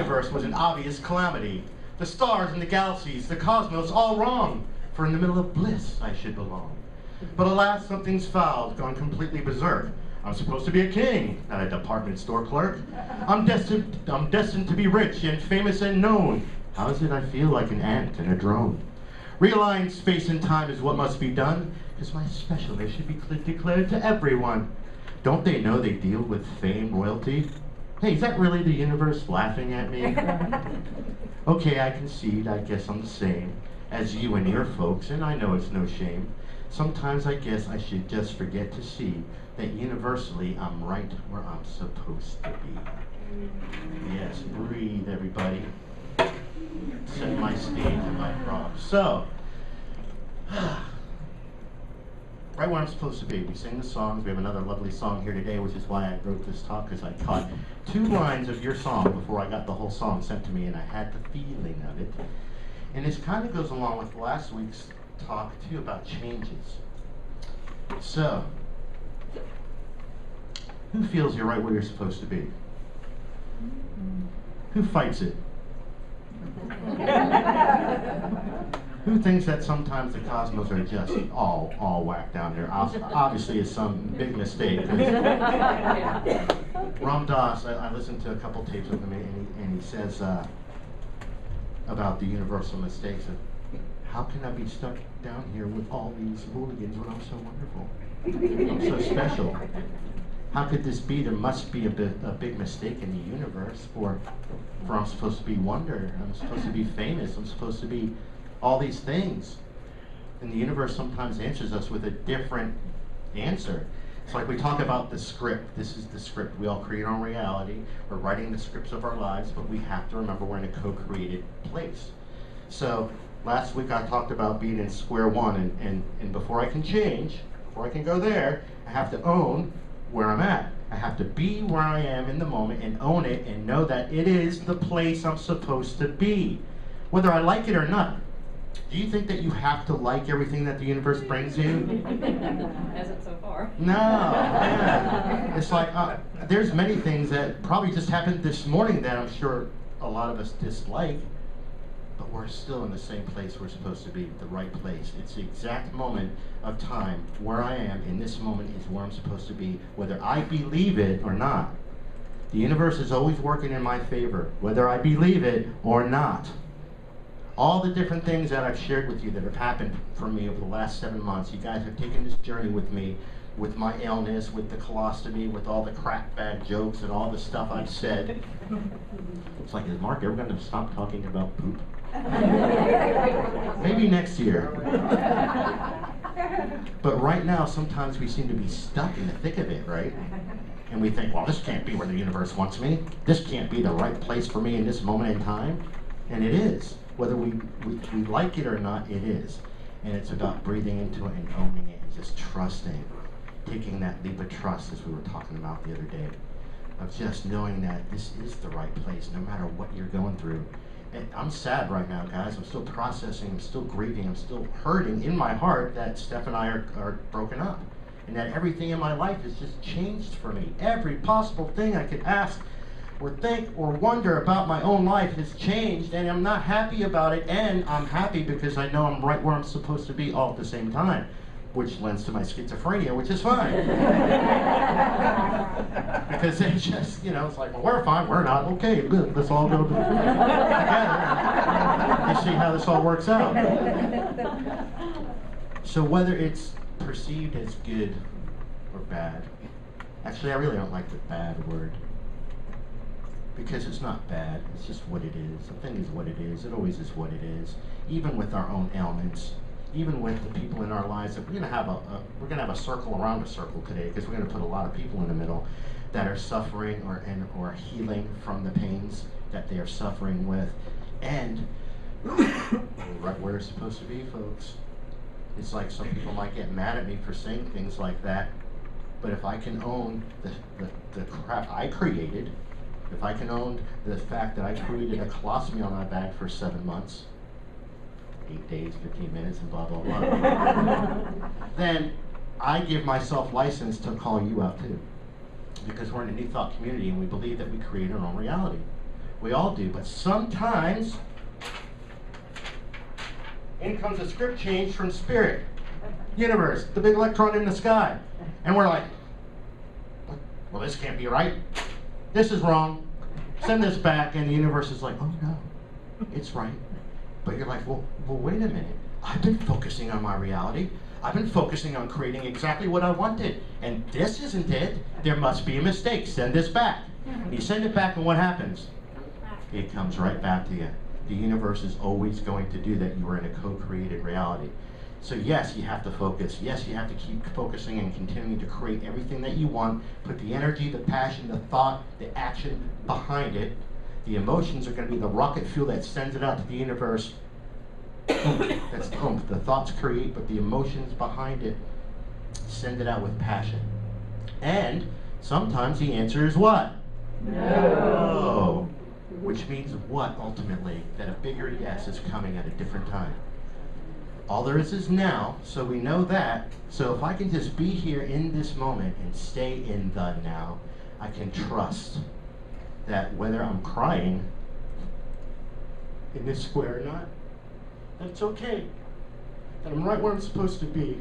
universe was an obvious calamity. The stars and the galaxies, the cosmos, all wrong. For in the middle of bliss I should belong. But alas, something's foul, gone completely berserk. I'm supposed to be a king, not a department store clerk. I'm destined to be rich and famous and known. How is it I feel like an ant in a drone? Realign space and time is what must be done, because my specialness should be declared to everyone. Don't they know they deal with fame, royalty? Hey, is that really the universe laughing at me? Okay, I concede, I guess I'm the same as you and your folks, and I know it's no shame. Sometimes I guess I should just forget to see that universally I'm right where I'm supposed to be. Yes, breathe, everybody. Set my stage and my props. So, right where I'm supposed to be. We sing the songs. We have another lovely song here today, which is why I wrote this talk, because I caught 2 lines of your song before I got the whole song sent to me, and I had the feeling of it. And this kind of goes along with last week's talk, too, about changes. So, who feels you're right where you're supposed to be? Who fights it? Who thinks that sometimes the cosmos are just all whacked down there? Obviously, it's some big mistake. Ram Dass, I listened to a couple tapes of him, and he says about the universal mistakes of, how can I be stuck down here with all these hooligans when I'm so wonderful? I'm so special. How could this be? There must be a big mistake in the universe, for I'm supposed to be wonder, I'm supposed to be famous, I'm supposed to be all these things. And the universe sometimes answers us with a different answer. It's like we talk about the script. This is the script. We all create our own reality. We're writing the scripts of our lives, but we have to remember we're in a co-created place. So last week I talked about being in square one, and before I can change, before I can go there, I have to own where I'm at. I have to be where I am in the moment and own it and know that it is the place I'm supposed to be, whether I like it or not. Do you think that you have to like everything that the universe brings you? Hasn't so far. No. Yeah. It's like, there's many things that probably just happened this morning that I'm sure a lot of us dislike, but we're still in the same place we're supposed to be, the right place. It's the exact moment of time where I am in this moment is where I'm supposed to be, whether I believe it or not. The universe is always working in my favor, whether I believe it or not. All the different things that I've shared with you that have happened for me over the last 7 months, you guys have taken this journey with me, with my illness, with the colostomy, with all the crap bag jokes and all the stuff I've said. It's like, is Mark ever going to stop talking about poop? Maybe next year. But right now, sometimes we seem to be stuck in the thick of it, right? And we think, well, this can't be where the universe wants me. This can't be the right place for me in this moment in time. And it is. Whether we like it or not, it is. And it's about breathing into it and owning it and just trusting. Taking that leap of trust, as we were talking about the other day. Of just knowing that this is the right place, no matter what you're going through. And I'm sad right now, guys. I'm still processing, I'm still grieving, I'm still hurting in my heart that Steph and I are broken up. And that everything in my life has just changed for me. Every possible thing I could ask or think or wonder about my own life has changed, and I'm not happy about it, and I'm happy because I know I'm right where I'm supposed to be all at the same time, which lends to my schizophrenia, which is fine. Because it just, you know, it's like, well, we're fine, we're not, okay, good, let's all go together and see how this all works out. So whether it's perceived as good or bad, actually I really don't like the bad word. Because it's not bad, it's just what it is. The thing is what it is, it always is what it is. Even with our own ailments, even with the people in our lives, that we're gonna have a circle around a circle today, because we're gonna put a lot of people in the middle that are suffering or healing from the pains that they are suffering with. And right where it's supposed to be, folks. It's like some people might get mad at me for saying things like that, but if I can own the crap I created, if I can own the fact that I created a colostomy on my back for 7 months, 8 days, 15 minutes, and blah, blah, blah, then I give myself license to call you out too. Because we're in a New Thought community and we believe that we create our own reality. We all do, but sometimes in comes a script change from spirit, universe, the big electron in the sky. And we're like, well, this can't be right. This is wrong. Send this back. And the universe is like, oh no, it's right. But you're like, well, wait a minute. I've been focusing on my reality. I've been focusing on creating exactly what I wanted. And this isn't it. There must be a mistake. Send this back. You send it back and what happens? It comes right back to you. The universe is always going to do that. You are in a co-created reality. So yes, you have to focus. Yes, you have to keep focusing and continuing to create everything that you want. Put the energy, the passion, the thought, the action behind it. The emotions are going to be the rocket fuel that sends it out to the universe. That's the oomph. The thoughts create, but the emotions behind it send it out with passion. And sometimes the answer is what? No. Which means what ultimately? That a bigger yes is coming at a different time. All there is now, so we know that. So if I can just be here in this moment and stay in the now, I can trust that whether I'm crying in this square or not, that's okay. That I'm right where I'm supposed to be.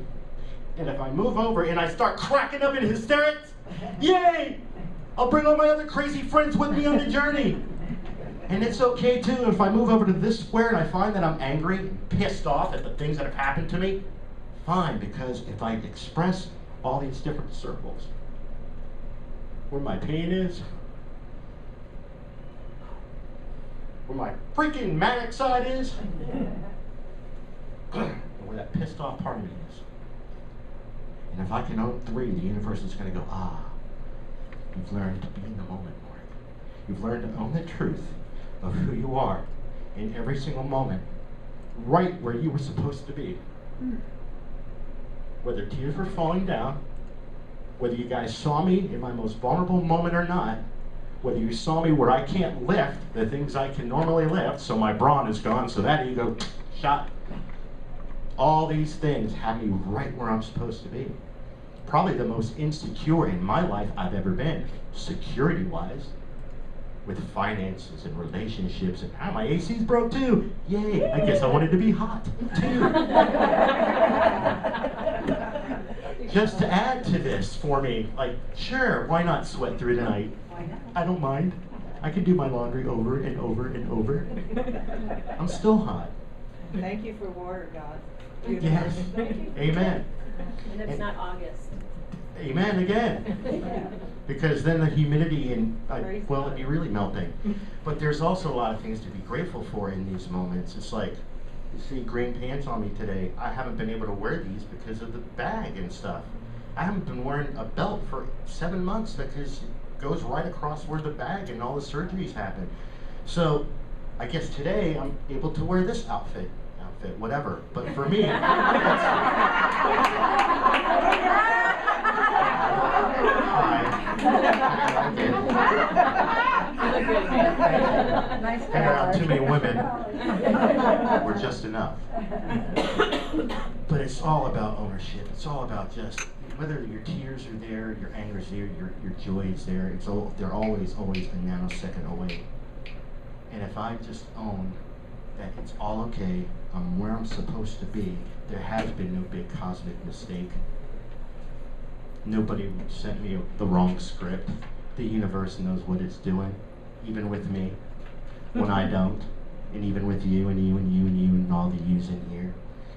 And if I move over and I start cracking up in hysterics, yay! I'll bring all my other crazy friends with me on the journey. And it's okay too if I move over to this square and I find that I'm angry and pissed off at the things that have happened to me. Fine, because if I express all these different circles, where my pain is, where my freaking manic side is, and where that pissed off part of me is. And if I can own three, the universe is going to go, you've learned to be in the moment, Mark. You've learned to own the truth of who you are in every single moment, right where you were supposed to be. Whether tears were falling down, whether you guys saw me in my most vulnerable moment or not, whether you saw me where I can't lift the things I can normally lift, so my brawn is gone, so that ego shot. All these things have me right where I'm supposed to be. Probably the most insecure in my life I've ever been, security-wise, with finances and relationships, and my AC's broke too. Yay, I guess I wanted to be hot too. Just to add to this for me, like, sure, why not sweat through the night? I don't mind. I can do my laundry over and over and over. I'm still hot. Thank you for water, God. Yes. Amen. And it's not August. Amen again. Because then the humidity and, well, it'd be really melting. But there's also a lot of things to be grateful for in these moments. It's like, you see green pants on me today. I haven't been able to wear these because of the bag and stuff. I haven't been wearing a belt for 7 months because it goes right across where the bag and all the surgeries happen. So I guess today I'm able to wear this outfit, whatever. But for me, hang around too many women, we're just enough. But it's all about ownership. It's all about just, whether your tears are there, your anger is there, your joy is there, they're always a nanosecond away. And if I just own that it's all okay, I'm where I'm supposed to be, there has been no big cosmic mistake. Nobody sent me the wrong script. The universe knows what it's doing, even with me, when I don't, and even with you and you and you and you and all the yous in here.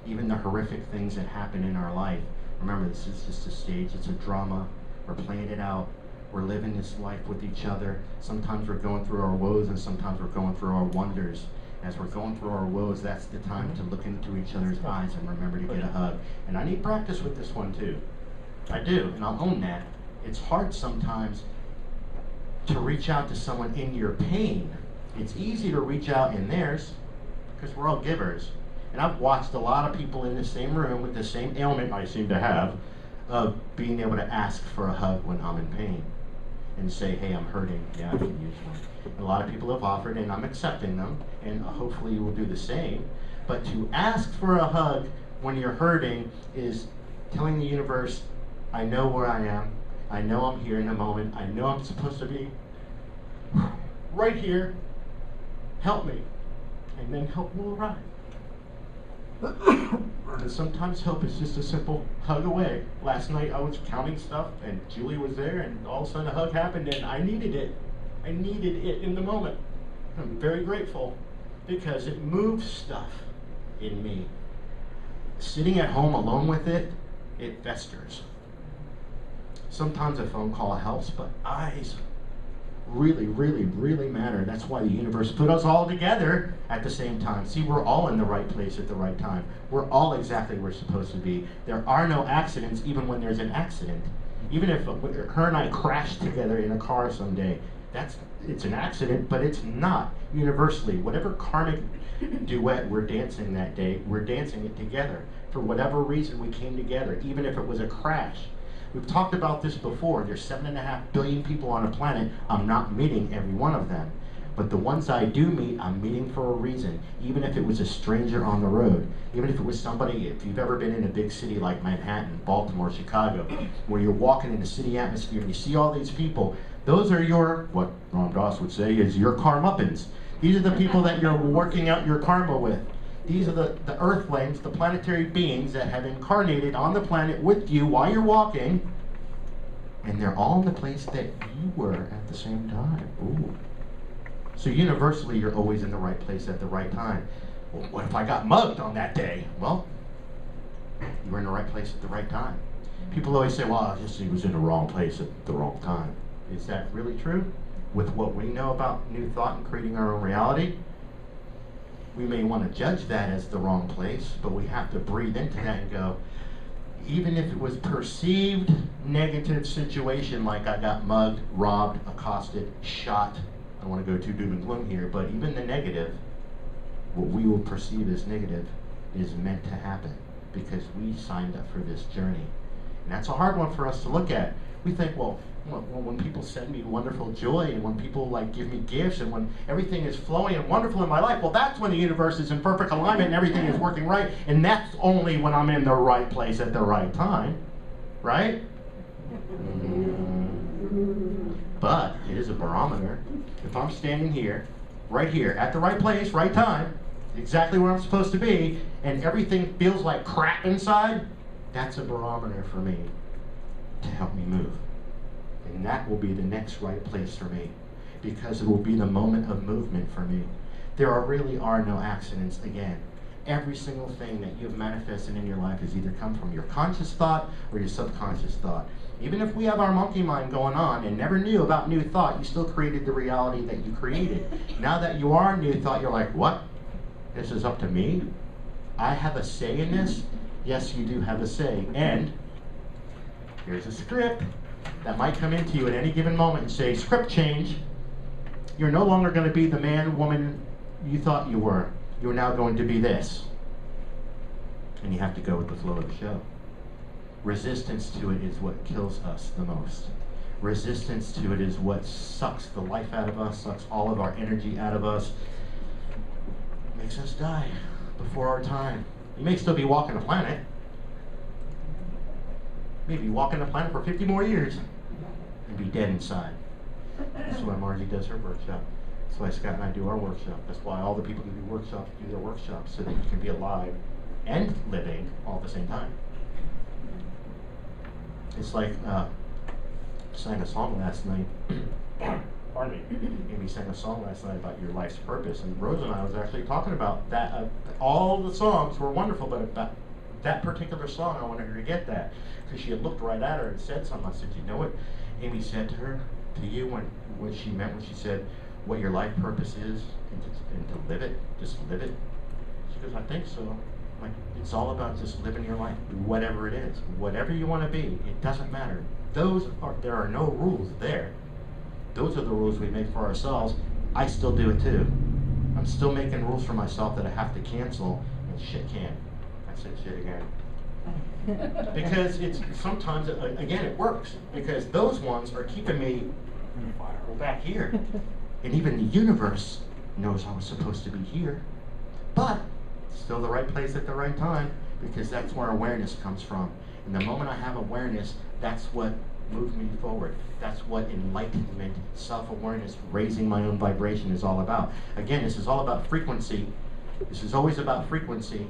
Even the horrific things that happen in our life. Remember, this is just a stage, it's a drama. We're playing it out. We're living this life with each other. Sometimes we're going through our woes and sometimes we're going through our wonders. As we're going through our woes, that's the time to look into each other's eyes and remember to get a hug. And I need practice with this one too. I do, and I'll own that. It's hard sometimes to reach out to someone in your pain. It's easy to reach out in theirs because we're all givers. And I've watched a lot of people in the same room with the same ailment I seem to have of being able to ask for a hug when I'm in pain and say, hey, I'm hurting. Yeah, I can use one. A lot of people have offered, and I'm accepting them, and hopefully you will do the same. But to ask for a hug when you're hurting is telling the universe, I know where I am. I know I'm here in a moment. I know I'm supposed to be right here help me. And then help will arrive. And sometimes help is just a simple hug away. Last night I was counting stuff and Julie was there and all of a sudden a hug happened and I needed it. I needed it in the moment. I'm very grateful because it moves stuff in me. Sitting at home alone with it, it festers. Sometimes a phone call helps, but eyes really, really, really matter. That's why the universe put us all together at the same time. See, we're all in the right place at the right time. We're all exactly where we're supposed to be. There are no accidents even when there's an accident. Even if her and I crash together in a car someday, it's an accident, but it's not universally. Whatever karmic duet we're dancing that day, we're dancing it together. For whatever reason we came together, even if it was a crash. We've talked about this before. There's 7.5 billion people on a planet. I'm not meeting every one of them. But the ones I do meet, I'm meeting for a reason. Even if it was a stranger on the road. Even if it was somebody, if you've ever been in a big city like Manhattan, Baltimore, Chicago, where you're walking in the city atmosphere and you see all these people, those are your, what Ram Dass would say, is your karmuppins. These are the people that you're working out your karma with. These are the earthlings, the planetary beings that have incarnated on the planet with you while you're walking, and they're all in the place that you were at the same time. Ooh. So universally, you're always in the right place at the right time. Well, what if I got mugged on that day? Well, you were in the right place at the right time. People always say, well, he was in the wrong place at the wrong time. Is that really true? With what we know about new thought and creating our own reality? We may want to judge that as the wrong place, but we have to breathe into that and go, even if it was perceived negative situation, like I got mugged, robbed, accosted, shot, I don't want to go too doom and gloom here, but even the negative, what we will perceive as negative is meant to happen because we signed up for this journey. And that's a hard one for us to look at. We think, well, when people send me wonderful joy and when people like give me gifts and when everything is flowing and wonderful in my life, well, that's when the universe is in perfect alignment and everything is working right. And that's only when I'm in the right place at the right time, right? But it is a barometer. If I'm standing here, right here, at the right place, right time, exactly where I'm supposed to be, and everything feels like crap inside, that's a barometer for me to help me move. And that will be the next right place for me because it will be the moment of movement for me. There really are no accidents again. Every single thing that you've manifested in your life has either come from your conscious thought or your subconscious thought. Even if we have our monkey mind going on and never knew about new thought, you still created the reality that you created. Now that you are new thought, you're like, what? This is up to me? I have a say in this? Yes, you do have a say. And here's a script that might come into you at any given moment and say, script change. You're no longer going to be the man, woman you thought you were. You're now going to be this. And you have to go with the flow of the show. Resistance to it is what kills us the most. Resistance to it is what sucks the life out of us, sucks all of our energy out of us, makes us die before our time. You may still be walking the planet. Maybe walking the planet for 50 more years and be dead inside. That's why Margie does her workshop. That's why Scott and I do our workshop. That's why all the people who do workshops do their workshops, so that you can be alive and living all at the same time. It's like, sang a song last night. Pardon me. Amy sang a song last night about your life's purpose, and Rose and I was actually talking about that. All the songs were wonderful, but about that particular song, I wanted her to get that. Because she had looked right at her and said something. I said, you know what Amy said to her, to you, what she meant when she said what your life purpose is, and to live it, just live it? She goes, I think so. Like, it's all about just living your life, whatever it is, whatever you want to be, it doesn't matter. There are no rules there. Those are the rules we make for ourselves. I still do it too. I'm still making rules for myself that I have to cancel, and shit can't. I said shit again. Because it's sometimes, again, it works. Because those ones are keeping me back here. And even the universe knows I was supposed to be here. But still the right place at the right time, because that's where awareness comes from. And the moment I have awareness, that's what move me forward. That's what enlightenment, self-awareness, raising my own vibration is all about. Again, this is all about frequency. This is always about frequency.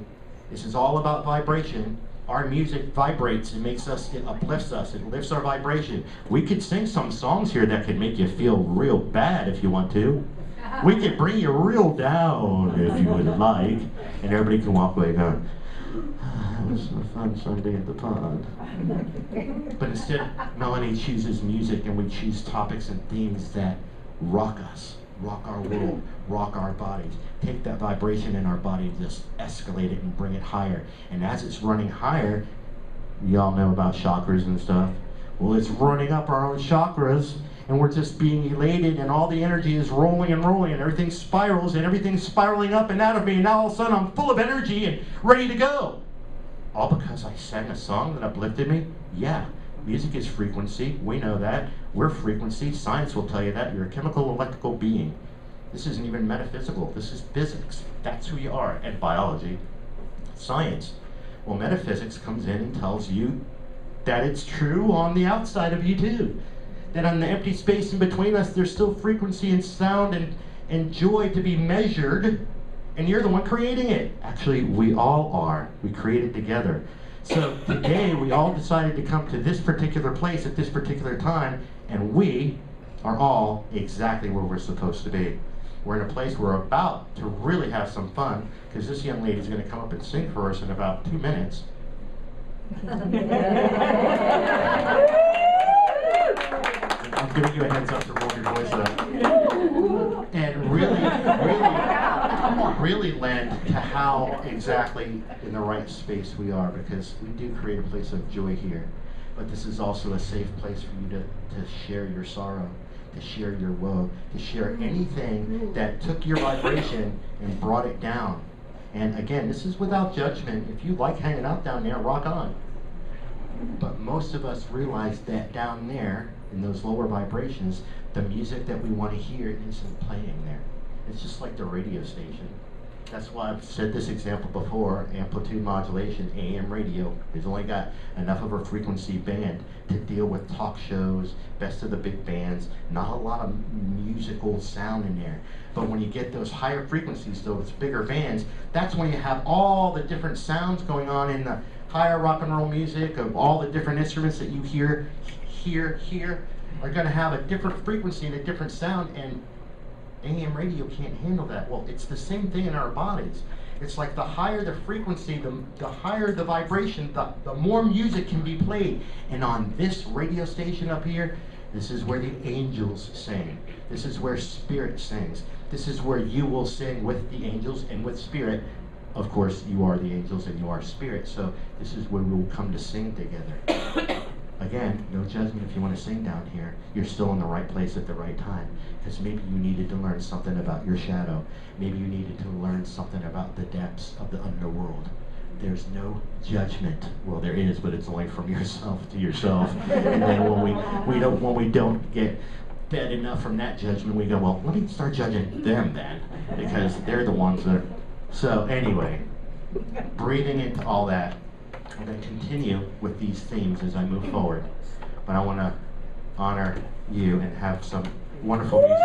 This is all about vibration. Our music vibrates. It makes us, it uplifts us. It lifts our vibration. We could sing some songs here that could make you feel real bad if you want to. We could bring you real down if you would like. And everybody can walk away going, it was a fun Sunday at the pond. But instead, Melanie chooses music and we choose topics and themes that rock us, rock our world, rock our bodies. Take that vibration in our body and just escalate it and bring it higher. And as it's running higher, we all know about chakras and stuff. Well, it's running up our own chakras and we're just being elated and all the energy is rolling and rolling and everything spirals and everything's spiraling up and out of me and now all of a sudden I'm full of energy and ready to go. All because I sang a song that uplifted me? Yeah, music is frequency, we know that. We're frequency, science will tell you that. You're a chemical electrical being. This isn't even metaphysical, this is physics. That's who you are. And biology, science. Well, metaphysics comes in and tells you that it's true on the outside of you too. That on the empty space in between us, there's still frequency and sound and joy to be measured, and you're the one creating it. Actually, we all are. We create it together. So today, we all decided to come to this particular place at this particular time, and we are all exactly where we're supposed to be. We're in a place where we're about to really have some fun, because this young lady is going to come up and sing for us in about 2 minutes. I'm giving you a heads up to roll your voice up. And really lend to how exactly in the right space we are, because we do create a place of joy here. But this is also a safe place for you to share your sorrow, to share your woe, to share anything that took your vibration and brought it down. And again, this is without judgment. If you like hanging out down there, rock on. But most of us realize that down there, in those lower vibrations, the music that we want to hear isn't playing there. It's just like the radio station. That's why I've said this example before, amplitude modulation, AM radio, has only got enough of a frequency band to deal with talk shows, best of the big bands, not a lot of musical sound in there. But when you get those higher frequencies, those bigger bands, that's when you have all the different sounds going on in the higher rock and roll music of all the different instruments that you hear are going to have a different frequency and a different sound, and AM radio can't handle that. Well, it's the same thing in our bodies. It's like the higher the frequency, the higher the vibration, the more music can be played. And on this radio station up here, this is where the angels sing. This is where spirit sings. This is where you will sing with the angels and with spirit. Of course, you are the angels and you are spirit, so this is where we will come to sing together. Again, no judgment if you want to sing down here. You're still in the right place at the right time. Because maybe you needed to learn something about your shadow. Maybe you needed to learn something about the depths of the underworld. There's no judgment. Well, there is, but it's only from yourself to yourself. And then when we don't get fed enough from that judgment, we go, well, let me start judging them then. Because they're the ones that are... So anyway, breathing into all that, I'm going to continue with these themes as I move forward. But I want to honor you and have some wonderful music.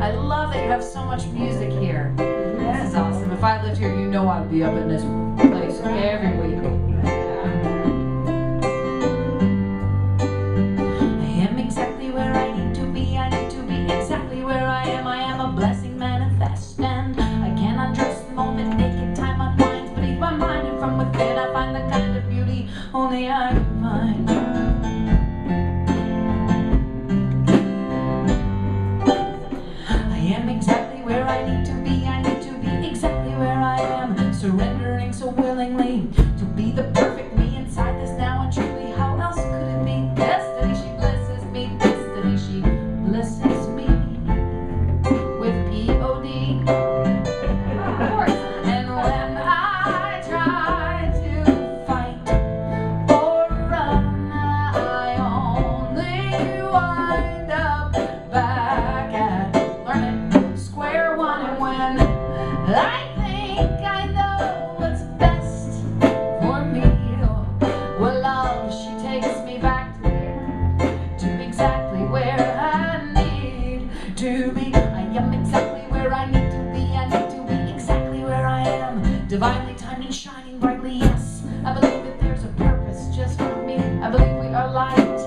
I love that you have so much music here. This is awesome. If I lived here, you know I'd be up in this place every week. Only I can find. I am exactly where I need to be. I need to be exactly where I am. Surrendering so willingly to be the I think I know what's best for me. Well, love, she takes me back to exactly where I need to be. I am exactly where I need to be. I need to be exactly where I am. Divinely timed and shining brightly, yes. I believe that there's a purpose just for me. I believe we are light.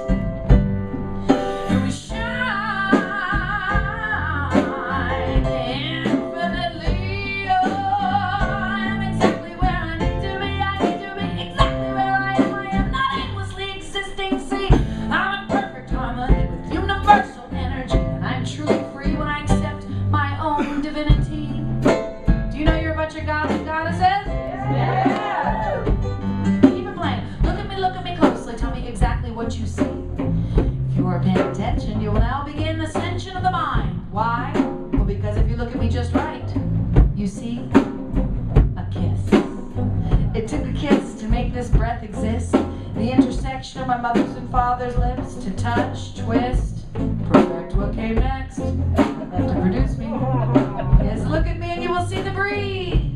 And we shine infinitely. Oh, I am exactly where I need to be. I need to be exactly where I am. I am not aimlessly existing. See, I'm in perfect harmony with universal energy. And I'm truly free when I accept my own divinity. Do you know you're a bunch of gods and goddesses? Yeah! Keep it playing. Look at me closely. Tell me exactly what you see. If you are paying attention, you will now begin ascension of the mind. Why? Well, because if you look at me just right, you see a kiss. It took a kiss to make this breath exist. The intersection of my mother's and father's lips to touch, twist, perfect what came next to produce me. Yes, look at me and you will see the breeze.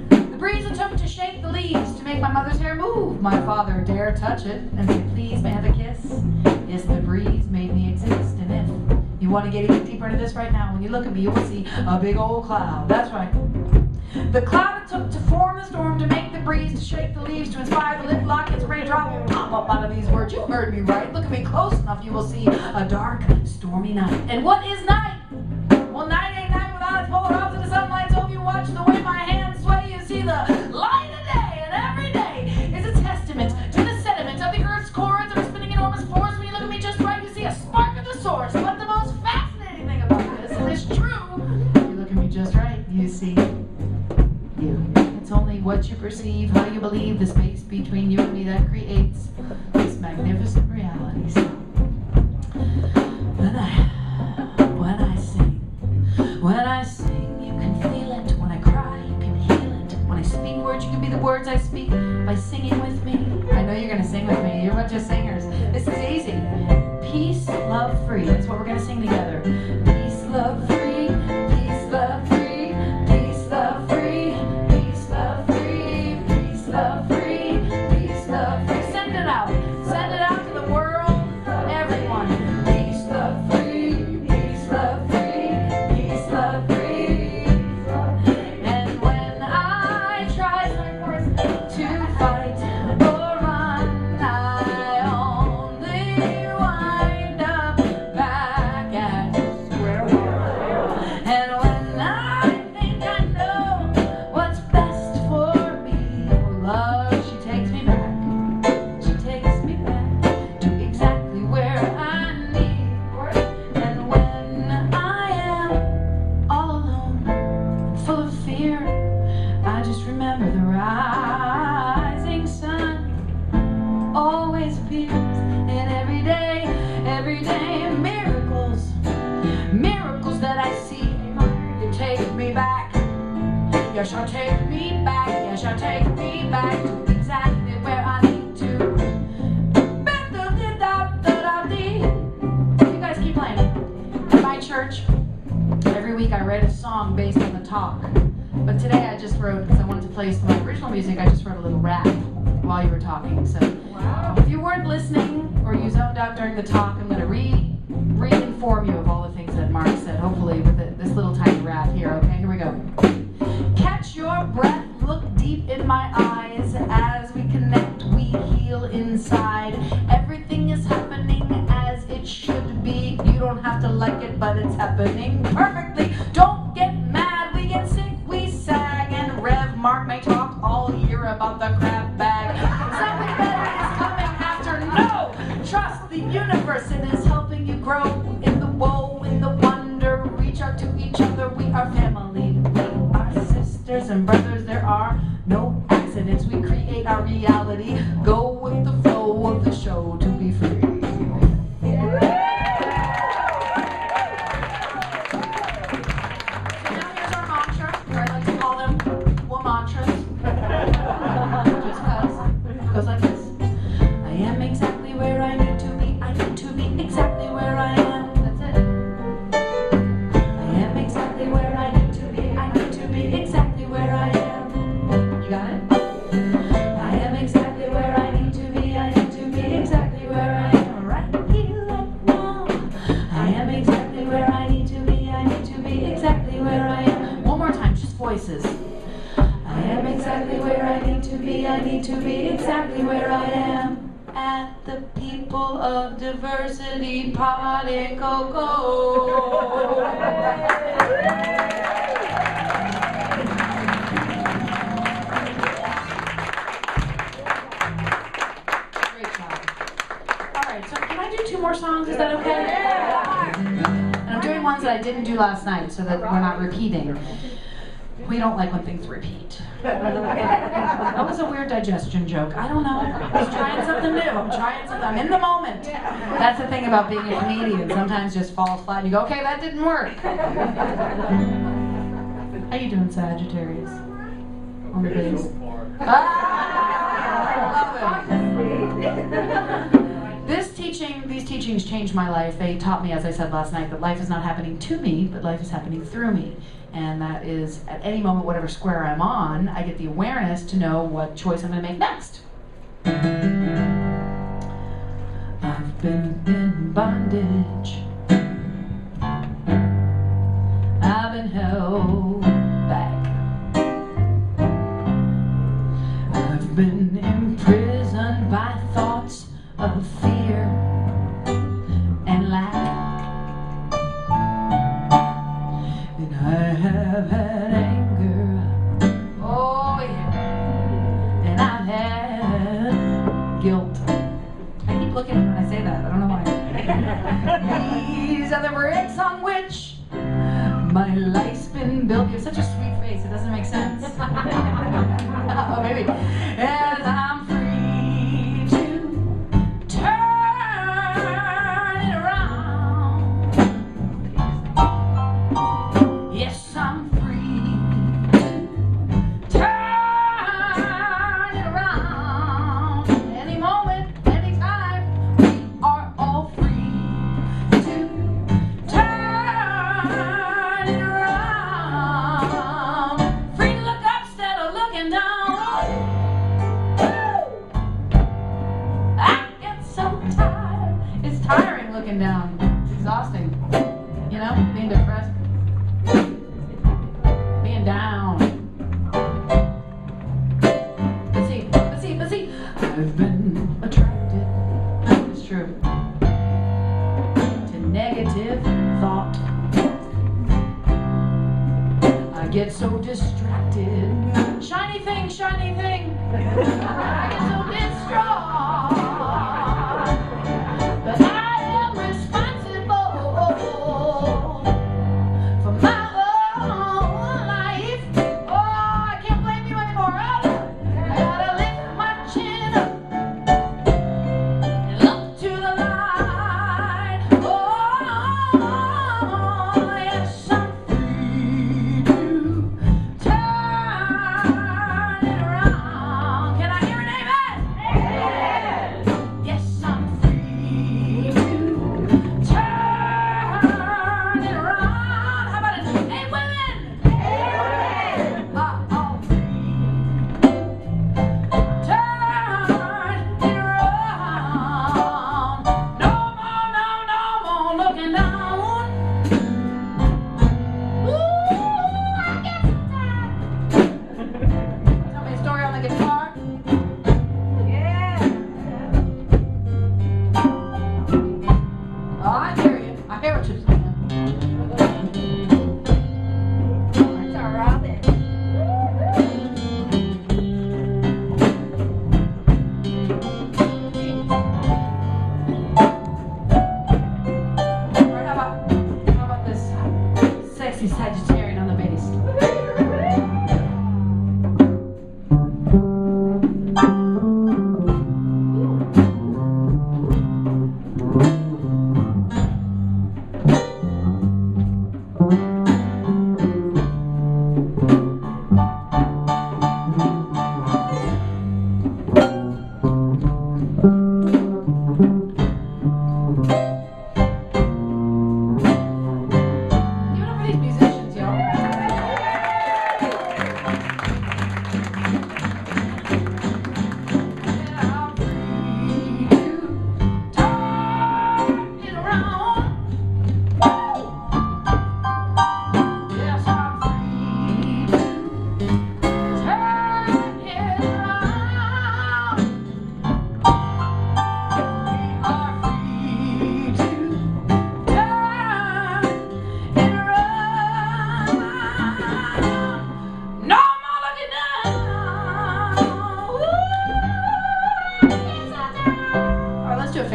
The breeze it took to shake the leaves to make my mother's hair move. My father dare touch it and say, please, may I have a kiss? Yes, the breeze made me exist. And if you want to get even deeper into this right now, when you look at me, you will see a big old cloud. That's right. The cloud it took to form the storm, to make the breeze, to shake the leaves, to inspire the lip lock. It's a raindrop will pop up out of these words. You heard me right. Look at me close enough, you will see a dark, stormy night. And what is night? Well, night ain't night without its polar opposite of sunlight. So if you watch the way my hands sway, you see the light of day. And every day is a testament to the sediment of the earth's core. It's a spinning enormous force. When you look at me just right, you see a spark of the source. But the most fascinating thing about this, and it's true, if you look at me just right, you see you. It's only what you perceive, how you believe, the space between you and me that creates this magnificent reality. So, when I sing, you can feel it. When I cry, you can heal it. When I speak words, you can be the words I speak by singing with me. I know you're gonna sing with me. You're a bunch of singers. This is easy. Peace, love, free. That's what we're gonna sing together. Peace, love, free. Peace, love, free. Peace, love, free. Peace, love, free. Peace, love, free. Peace, love, free. Send it out. Send it out to the world. Everyone. Peace, love, free. Peace, love, free. Peace, love, free. And when I try to fight or run, I only wind up back at square one. And when I think I know what's best for me, oh love, she takes me back. She takes me back to exactly where I need. And when I am all alone, full of fear, I just remember the rising sun always appears in everyday miracles, miracles that I see. You take me back, you shall take me back, you shall take me back to exactly where I need to. You guys keep playing. In my church, every week I write a song based on the talk. But today I just wrote, because I wanted to play some of my original music, I just wrote a little rap while you were talking. So if you weren't listening or you zoned out during the talk, I'm going to re-inform you of all the things that Mark said, hopefully with this little tiny rap here. Okay, here we go. Catch your breath, look deep in my eyes. As we connect, we heal inside. Everything is happening as it should be. You don't have to like it, but it's happening perfectly. Don't get mad, we get sick, we sag. And Rev Mark may talk all year about the crab bag. Something better is coming after. No! Trust the universe, it is helping you grow. In the woe, in the wonder, reach out to each other. We are family, we are sisters and brothers. There are no accidents, we create our reality. Go with the flow of the show to be free. Goes like this. I am exactly where I need to be. I need to be exactly where I am. That's it. I am exactly where I need to be. I need to be exactly I am exactly where I need to be. I need to be exactly where I am. At the People of Diversity Party, go. Great job. All right, so can I do 2 more songs? Is that okay? And I'm doing ones that I didn't do last night so that we're not repeating. We don't like when things repeat. That was a weird digestion joke. I don't know. I was trying something new. I'm in the moment. That's the thing about being a comedian. Sometimes just falls flat and you go, okay, that didn't work. How you doing, Sagittarius? On the bass. I love it. These teachings changed my life. They taught me, as I said last night, that life is not happening to me, but life is happening through me. And that is, at any moment, whatever square I'm on, I get the awareness to know what choice I'm going to make next. I've been in bondage. I've been held back. I've been imprisoned by thoughts of fear and lack. And I have had anger, oh yeah, and I've had guilt. I keep looking when I say that, I don't know why. These are the bricks on which my life's been built. You have such a sweet face, it doesn't make sense. Oh, maybe. And I'm free to turn it around. Yes, I'm free to turn it around. Any moment, any time, we are all free to turn it around. Free to look up instead of looking down. I get so tired. It's tiring looking down. It's exhausting. You know, being depressed. Being down. But see, I've been attracted, it's true, to negative thought. I get so distracted. Shiny thing, shiny thing. I get so distraught. But I am responsible for my own life. Oh, I can't blame you anymore. I gotta lift my chin up and look to the light. Oh, yes, I'm free to turn it around. Can I hear an amen?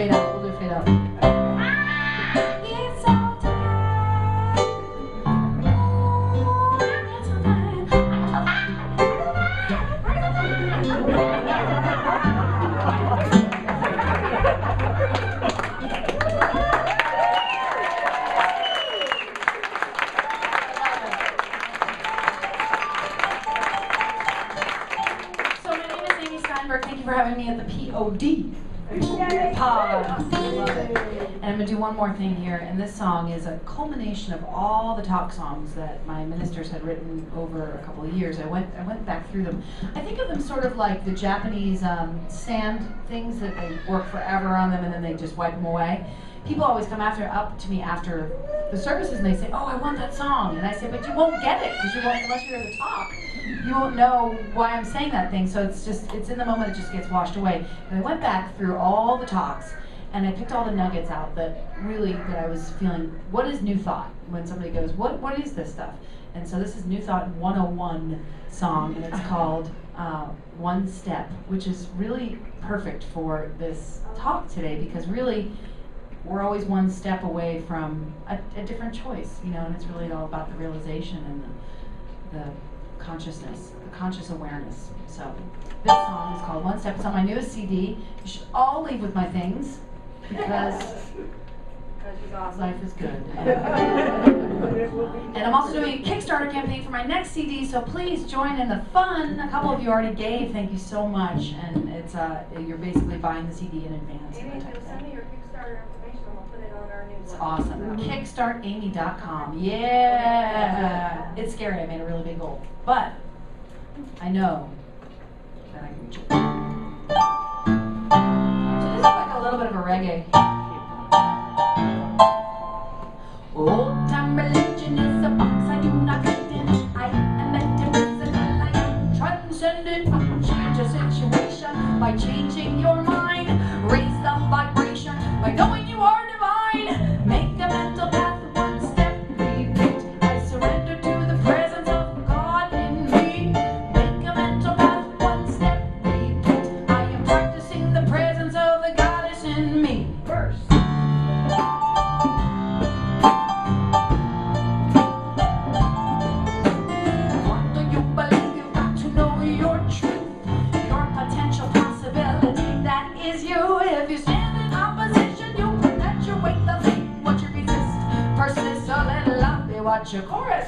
fade out. We'll do fade out. It's all time. It's all So my name is Amy Steinberg. Thank you for having me at the POD. Pod. Love it. And I'm going to do one more thing here, and this song is a culmination of all the talk songs that my ministers had written over a couple of years. I went back through them. I think of them sort of like the Japanese sand things that they work forever on them and then they just wipe them away. People always come up to me after the services and they say, "Oh, I want that song," and I say, "But you won't get it because you won't unless you're at the talk. You won't know why I'm saying that thing." So it's in the moment, it just gets washed away. And I went back through all the talks and I picked all the nuggets out that I was feeling. What is New Thought? When somebody goes, what is this stuff? And so this is New Thought 101 song, and it's called One Step, which is really perfect for this talk today because really we're always one step away from a different choice, and it's really all about the realization and the consciousness, the conscious awareness. So this song is called One Step. It's on my newest CD. You should all leave with my things because life is good. And I'm also doing a Kickstarter campaign for my next CD, so please join in the fun. A couple of you already gave. Thank you so much. And it's you're basically buying the CD in advance. Amy, if you'll send me your Kickstarter information, we'll put it on our newsletter. It's awesome. Kickstartamy.com. Yeah. It's scary. I made a really big goal. But I know that I can reach it. So this is like a little bit of a reggae. Old time religion is a box I do not fit in. I am metaphysical, I am transcendent. Change a situation by changing your mind. Raise the vibration by knowing you are divine. Make a mental path, one step, repeat. I surrender to the presence of God in me. Make a mental path, one step, repeat. I am practicing the presence of the goddess in me. First. If you stand in opposition, you perpetuate the fate. What you resist, persist, so let love be what your chorus.